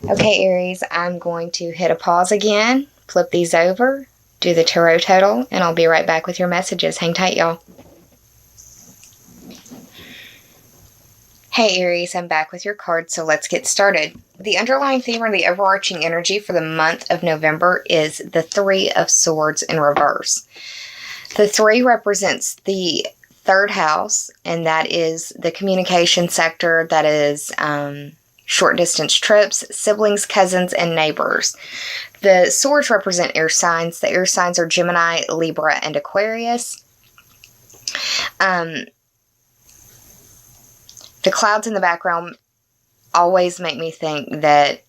Okay, Aries, I'm going to hit a pause again, flip these over, do the tarot total, and I'll be right back with your messages. Hang tight, y'all. Hey Aries, I'm back with your cards, so let's get started. The underlying theme or the overarching energy for the month of November is the Three of Swords in reverse. The 3 represents the 3rd house, and that is the communication sector, that is short distance trips, siblings, cousins, and neighbors. The swords represent air signs. The air signs are Gemini, Libra, and Aquarius. The clouds in the background always make me think that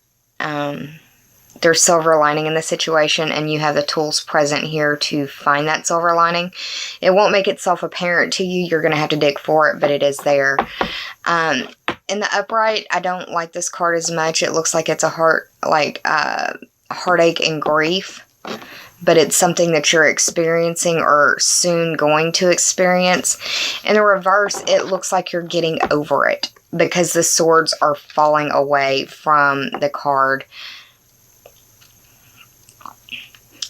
there's silver lining in the situation, and you have the tools present here to find that silver lining. It won't make itself apparent to you. You're going to have to dig for it, but it is there. In the upright, I don't like this card as much. It looks like it's a heartache and grief, but it's something that you're experiencing or soon going to experience. In the reverse, it looks like you're getting over it because the swords are falling away from the card.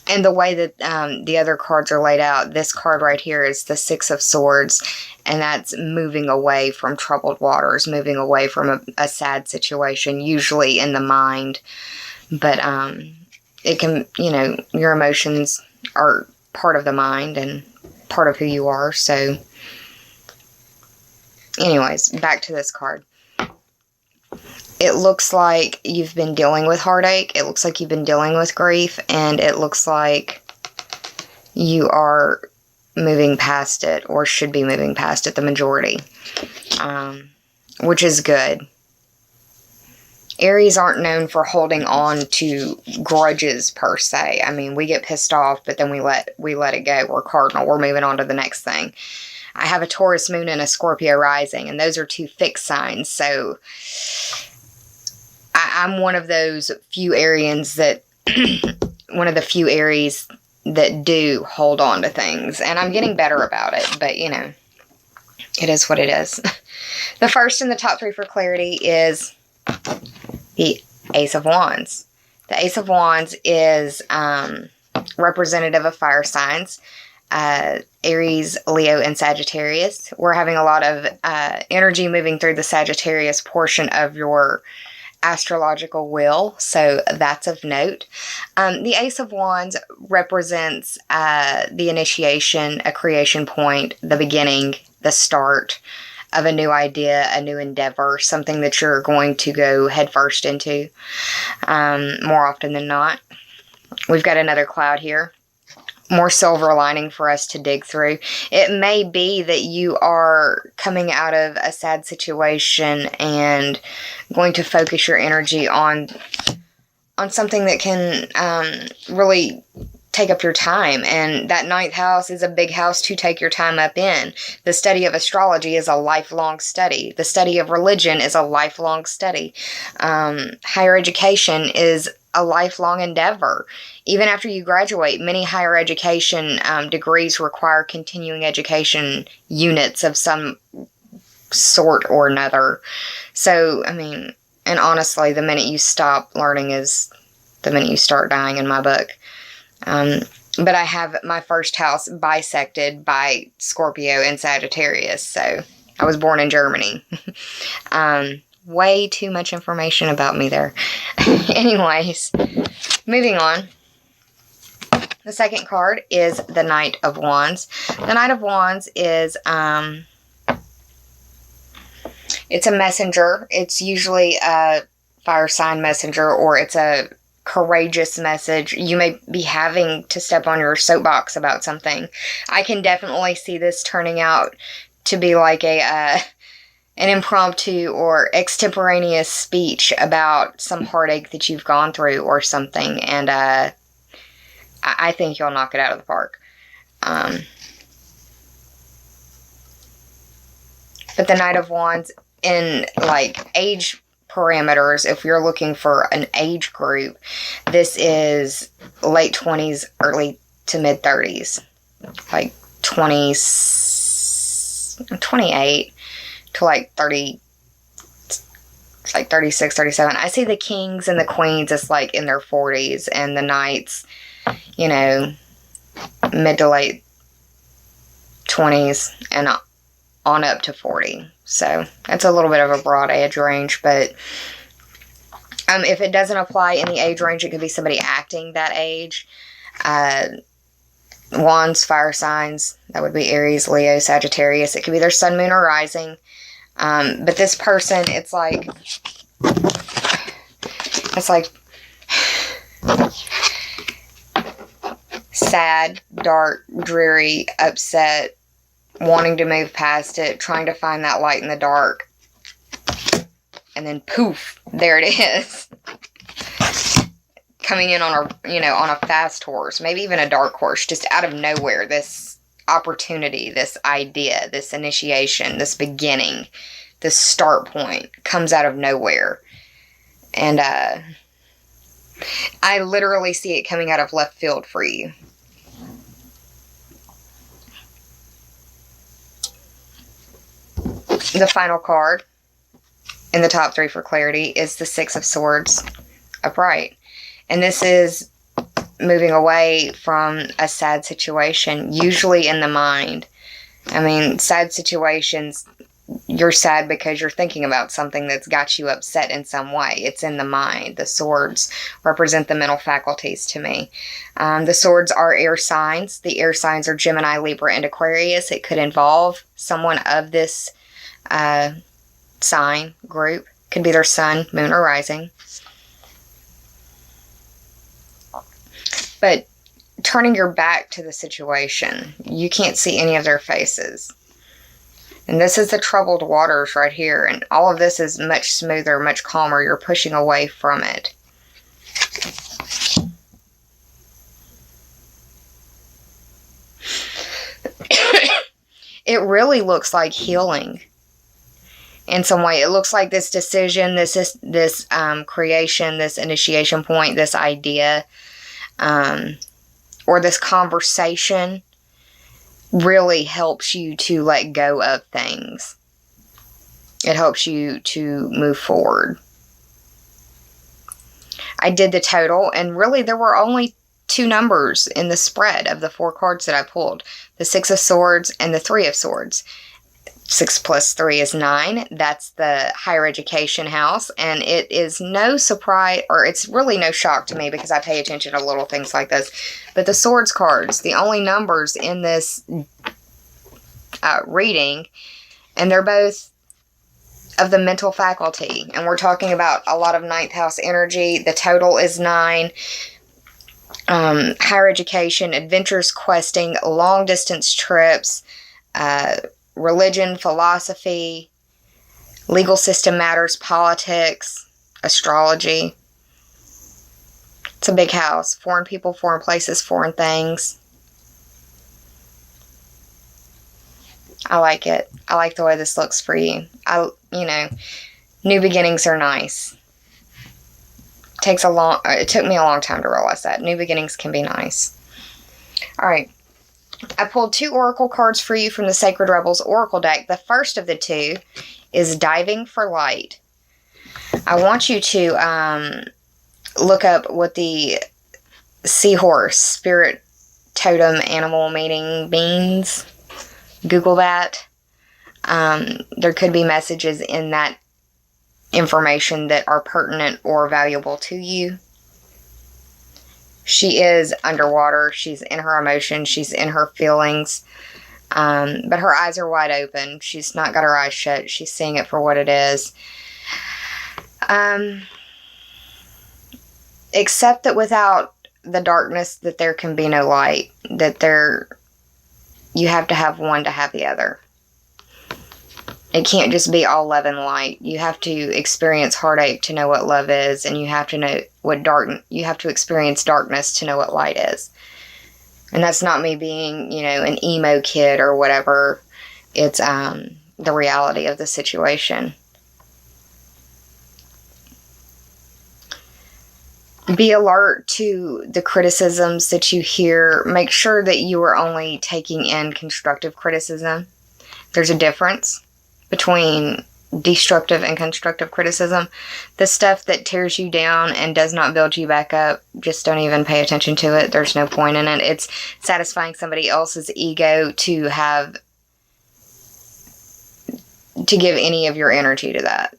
And the way that the other cards are laid out, this card right here is the Six of Swords, and that's moving away from troubled waters, moving away from a sad situation, usually in the mind. But it can, your emotions are part of the mind and part of who you are. So anyways, back to this card. It looks like you've been dealing with heartache. It looks like you've been dealing with grief. And it looks like you are moving past it, or should be moving past it, the majority. Which is good. Aries aren't known for holding on to grudges per se. I mean, we get pissed off, but then we let it go. We're cardinal. We're moving on to the next thing. I have a Taurus moon and a Scorpio rising, and those are 2 fixed signs. So I'm one of those few Arians that, one of the few Aries that do hold on to things. And I'm getting better about it, but it is what it is. The first in the top 3 for clarity is the Ace of Wands. The Ace of Wands is representative of fire signs. Aries, Leo, and Sagittarius. We're having a lot of energy moving through the Sagittarius portion of your astrological wheel, so that's of note. The Ace of Wands represents the initiation, a creation point, the beginning, the start of a new idea, a new endeavor, something that you're going to go headfirst into more often than not. We've got another cloud here. More silver lining for us to dig through. It may be that you are coming out of a sad situation and going to focus your energy on something that can really take up your time. And that 9th house is a big house to take your time up in. The study of astrology is a lifelong study. The study of religion is a lifelong study. Higher education is a lifelong endeavor. Even after you graduate, many higher education degrees require continuing education units of some sort or another. So, I mean, and honestly, the minute you stop learning is the minute you start dying in my book. But I have my first house bisected by Scorpio and Sagittarius, so I was born in Germany. Way too much information about me there. Anyways, moving on. The second card is the Knight of Wands. The Knight of Wands is, it's a messenger. It's usually a fire sign messenger, or it's a courageous message. You may be having to step on your soapbox about something. I can definitely see this turning out to be like an impromptu or extemporaneous speech about some heartache that you've gone through or something, and I think you'll knock it out of the park. But the Knight of Wands, in like age parameters, if you're looking for an age group, this is late 20s, early to mid 30s, like 28 to like 36 like 36, 37. I see the kings and the queens as like in their 40s, and the knights, you know, mid to late 20s and on up to 40. So that's a little bit of a broad age range, but if it doesn't apply in the age range, it could be somebody acting that age. Wands, fire signs, that would be Aries, Leo, Sagittarius. It could be their sun, moon, or rising. But this person, it's like sad, dark, dreary, upset, wanting to move past it, trying to find that light in the dark. And then poof, there it is. Coming in on a fast horse, maybe even a dark horse, just out of nowhere. This opportunity, this idea, this initiation, this beginning, this start point comes out of nowhere. And I literally see it coming out of left field for you. The final card in the top 3 for clarity is the Six of Swords upright. And this is moving away from a sad situation, usually in the mind. I mean, sad situations, you're sad because you're thinking about something that's got you upset in some way. It's in the mind. The swords represent the mental faculties to me. The swords are air signs. The air signs are Gemini, Libra, and Aquarius. It could involve someone of this sign group. Could be their sun, moon, or rising. But turning your back to the situation, you can't see any of their faces. And this is the troubled waters right here. And all of this is much smoother, much calmer. You're pushing away from it. It really looks like healing in some way. It looks like this decision, this creation, this initiation point, this idea, or this conversation really helps you to let go of things. It helps you to move forward. I did the total, and really there were only 2 numbers in the spread of the 4 cards that I pulled. The Six of Swords and the Three of Swords. 6 plus 3 is 9. That's the higher education house. And it is no surprise, or it's really no shock to me because I pay attention to little things like this. But the Swords cards, the only numbers in this reading, and they're both of the mental faculty. And we're talking about a lot of 9th house energy. The total is 9. Higher education, adventures, questing, long distance trips, religion, philosophy, legal system matters, politics, astrology. It's a big house. Foreign people, foreign places, foreign things. I like it. I like the way this looks for you. New beginnings are nice. It took me a long time to realize that. New beginnings can be nice. All right. I pulled 2 oracle cards for you from the Sacred Rebels Oracle deck. The first of the 2 is Diving for Light. I want you to look up what the seahorse spirit totem animal meaning means. Google that. There could be messages in that information that are pertinent or valuable to you. She is underwater. She's in her emotions. She's in her feelings. But her eyes are wide open. She's not got her eyes shut. She's seeing it for what it is. Except that without the darkness, that there can be no light. You have to have one to have the other. It can't just be all love and light. You have to experience heartache to know what love is, and you have to know you have to experience darkness to know what light is. And that's not me being, an emo kid or whatever. It's the reality of the situation. Be alert to the criticisms that you hear. Make sure that you are only taking in constructive criticism. There's a difference between destructive and constructive criticism. The stuff that tears you down and does not build you back up, just don't even pay attention to it. There's no point in it. It's satisfying somebody else's ego to give any of your energy to that.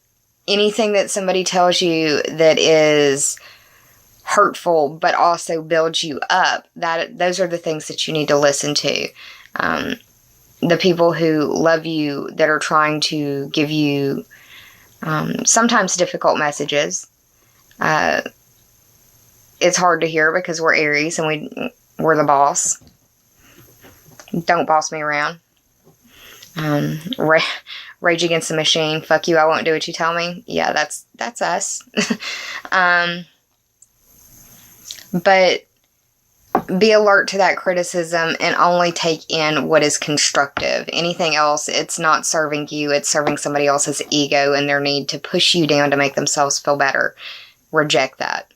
Anything that somebody tells you that is hurtful but also builds you up, those are the things that you need to listen to. The people who love you, that are trying to give you sometimes difficult messages. It's hard to hear because we're Aries and we're the boss. Don't boss me around. Rage Against the Machine. Fuck you, I won't do what you tell me. Yeah, that's us. But be alert to that criticism and only take in what is constructive. Anything else, it's not serving you, it's serving somebody else's ego and their need to push you down to make themselves feel better. Reject that.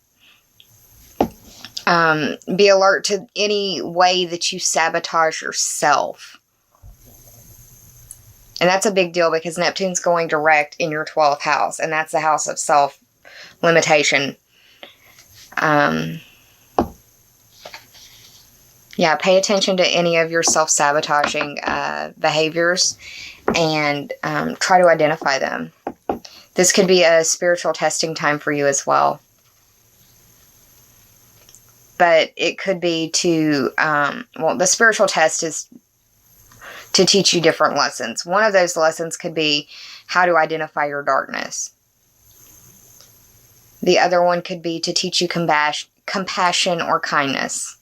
Be alert to any way that you sabotage yourself. And that's a big deal because Neptune's going direct in your 12th house, and that's the house of self-limitation. Yeah, pay attention to any of your self-sabotaging behaviors and try to identify them. This could be a spiritual testing time for you as well. But it could be to, the spiritual test is to teach you different lessons. One of those lessons could be how to identify your darkness. The other one could be to teach you compassion or kindness.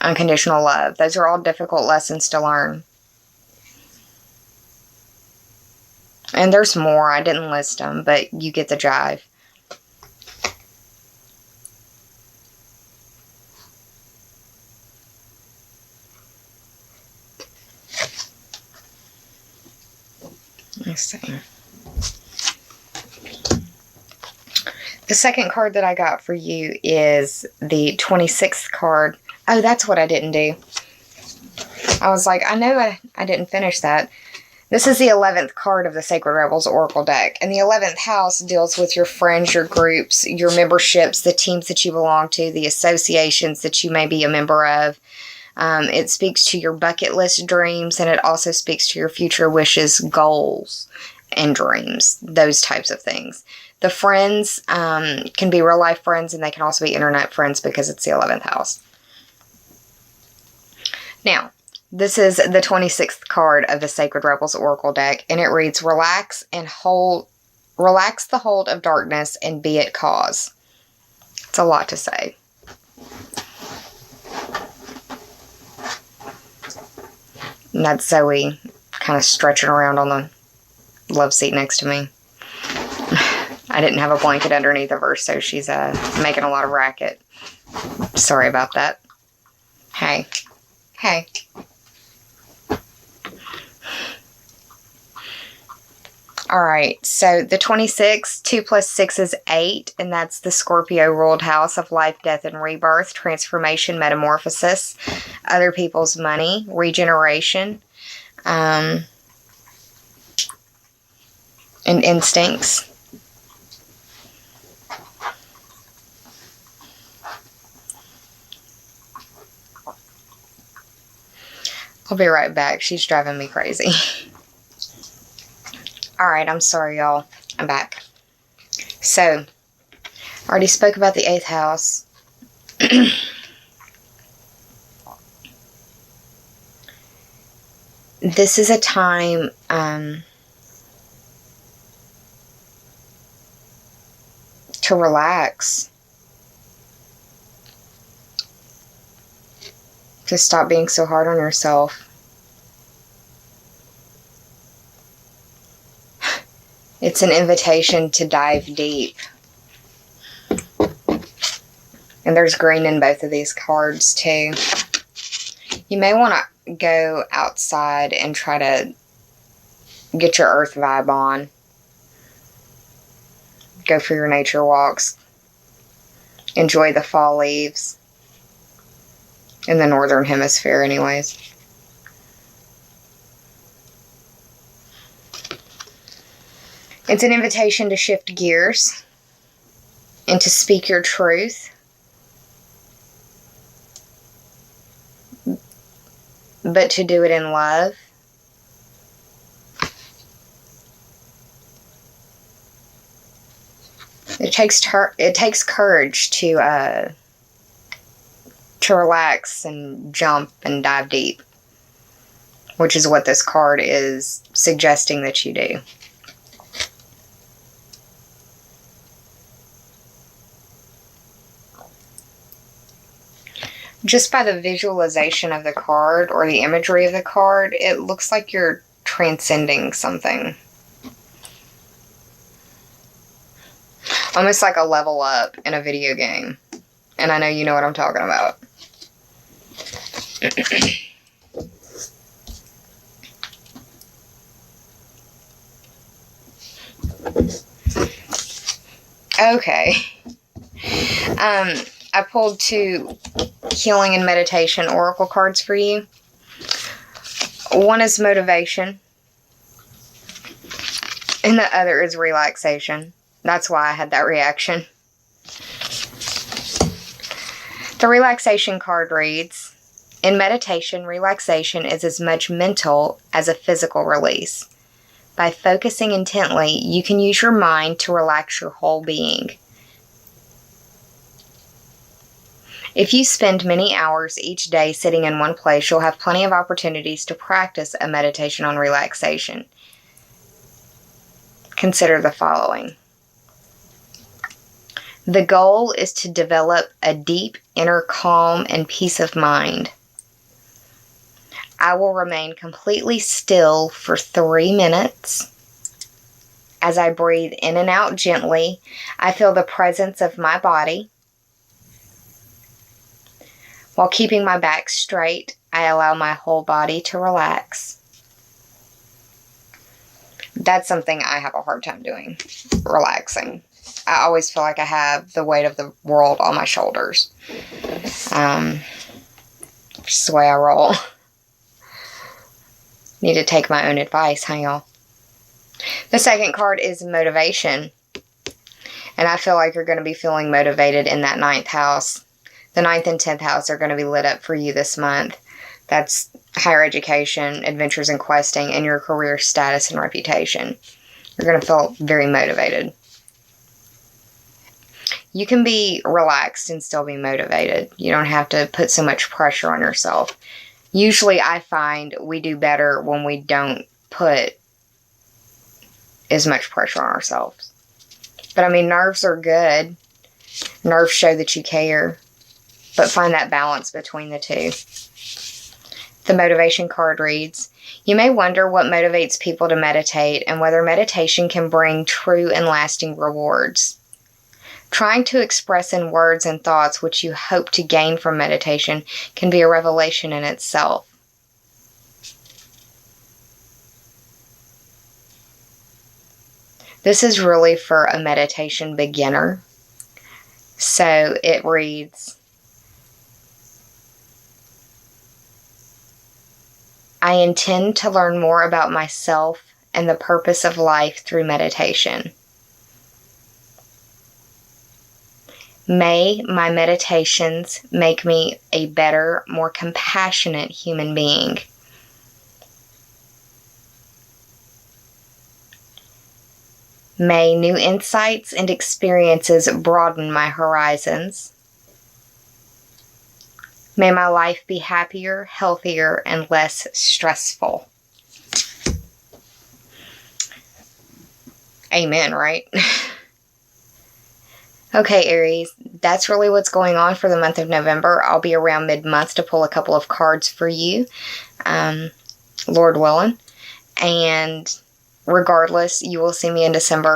Unconditional love. Those are all difficult lessons to learn. And there's more. I didn't list them, but you get the jive. Let's see. The second card that I got for you is the 26th card. Oh, that's what I didn't do. I was like, I know I didn't finish that. This is the 11th card of the Sacred Rebels Oracle deck. And the 11th house deals with your friends, your groups, your memberships, the teams that you belong to, the associations that you may be a member of. It speaks to your bucket list dreams, and it also speaks to your future wishes, goals, and dreams. Those types of things. The friends can be real life friends, and they can also be internet friends because it's the 11th house. Now, this is the 26th card of the Sacred Rebels Oracle deck, and it reads, relax the hold of darkness and be at cause. It's a lot to say. And that's Zoe kind of stretching around on the love seat next to me. I didn't have a blanket underneath of her, so she's making a lot of racket. Sorry about that. Hey. Hey. Alright, so the 26, 2 plus 6 is 8, and that's the Scorpio-ruled house of life, death, and rebirth, transformation, metamorphosis, other people's money, regeneration, and instincts. I'll be right back. She's driving me crazy. Alright, I'm sorry, y'all. I'm back. So, I already spoke about the 8th house. This is a time to relax. To stop being so hard on yourself. It's an invitation to dive deep. And there's green in both of these cards too. You may want to go outside and try to get your earth vibe on. Go for your nature walks. Enjoy the fall leaves. In the northern hemisphere anyways. It's an invitation to shift gears and to speak your truth. But to do it in love. It takes courage to relax and jump and dive deep, which is what this card is suggesting that you do. Just by the visualization of the card or the imagery of the card, it looks like you're transcending something. Almost like a level up in a video game. And I know you know what I'm talking about. Okay. I pulled 2 healing and meditation oracle cards for you. One is motivation, and the other is relaxation. That's why I had that reaction. The relaxation card reads, in meditation, relaxation is as much mental as a physical release. By focusing intently, you can use your mind to relax your whole being. If you spend many hours each day sitting in one place, you'll have plenty of opportunities to practice a meditation on relaxation. Consider the following. The goal is to develop a deep inner calm and peace of mind. I will remain completely still for 3 minutes. As I breathe in and out gently, I feel the presence of my body. While keeping my back straight, I allow my whole body to relax. That's something I have a hard time doing, relaxing. I always feel like I have the weight of the world on my shoulders. Just the way I roll. Need to take my own advice, huh, y'all? The second card is motivation. And I feel like you're going to be feeling motivated in that 9th house. The 9th and 10th house are going to be lit up for you this month. That's higher education, adventures and questing, and your career status and reputation. You're going to feel very motivated. You can be relaxed and still be motivated. You don't have to put so much pressure on yourself. Usually I find we do better when we don't put as much pressure on ourselves. But I mean, nerves are good. Nerves show that you care. But find that balance between the two. The motivation card reads, you may wonder what motivates people to meditate and whether meditation can bring true and lasting rewards. Trying to express in words and thoughts what you hope to gain from meditation can be a revelation in itself. This is really for a meditation beginner. So it reads, I intend to learn more about myself and the purpose of life through meditation. May my meditations make me a better, more compassionate human being. May new insights and experiences broaden my horizons. May my life be happier, healthier, and less stressful. Amen, right? Okay, Aries, that's really what's going on for the month of November. I'll be around mid-month to pull a couple of cards for you, Lord willing. And regardless, you will see me in December.